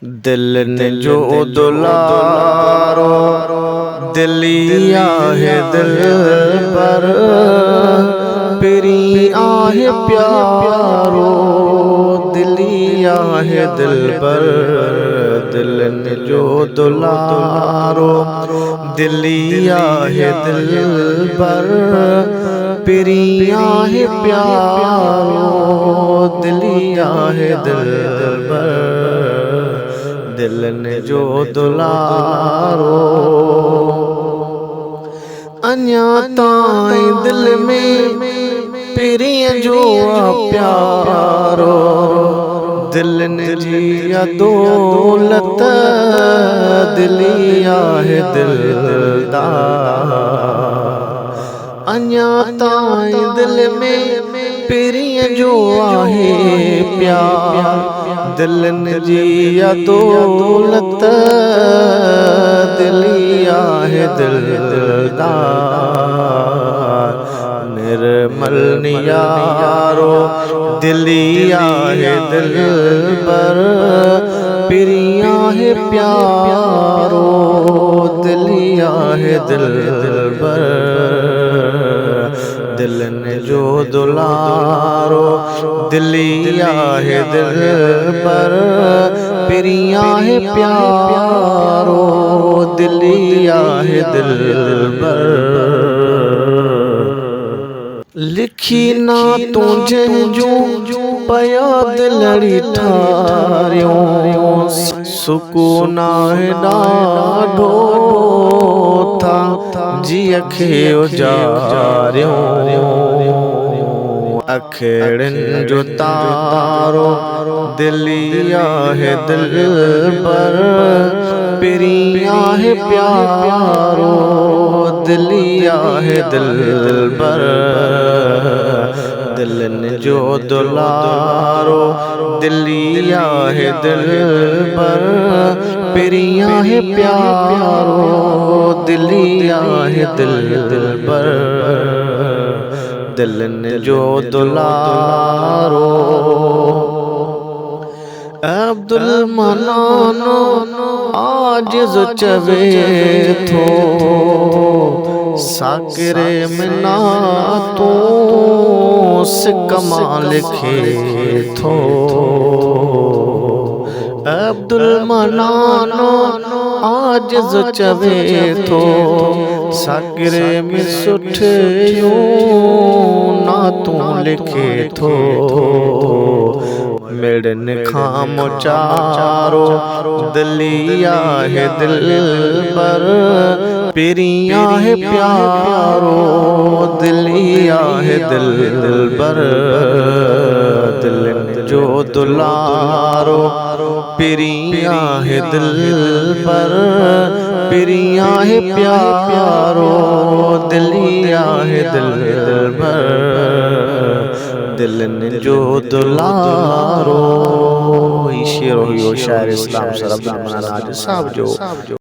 दिल ने जो दुलारो दिलिया है दिल पर पिरी आहे प्यारो दिलिया है दिल पर दिल ने जो दुलारो दिलिया है दिल पर पिरी आहे प्यारो दिलिया है दिल पर दिल ने जो दुलारो अन्या ताईं दिल में पिरिय जो प्यारो दिल ने जिया दौलत दिलिया है दिलदार अन्या ताईं दिल में पिरिय जो आहे प्यार दिल ने जिया दौलत दिलिया है दिलदार निर्मल नियारो दिलिया है दिल पर पिरिया है प्यारो दिलिया है दिल पर दिल ने जो दुलारो दिलिया है दिल पर पिरिया है प्यारो दिलिया है दिल पर लिखी ना तुझे जो पया दिलड़ी ठारियो सुकूना है डाढो था जिया खे उजारियो अखेड़न जो तारो दिलिया है दिल पर पिरिया है प्यारो दिलिया है दिल पर दिल ने जो दुलारो दिलिया है दिल पर पिरिया है प्यारो दिलिया है दिल पर दिल ने जो दुलारो अब्दुल मनानो आज जो चवे थो साकिरे मिना तो सिकमा लिखे थो अब्दुल मनानो आज जो चवे थो साकिरे में सुठियो ना तू लिखे थो मेड़न खाम चारो दिलिया है दिल पर पिरिया है प्यारो दिलिया है दिल पर दिल ने जो दुलारो पिरिया है दिल पर पिरिया है प्यारो दिलिया है दिल पर दिल ने जो दुलारो शेर हो शायर इस्लाम सर अब्दुल मनान साहब जो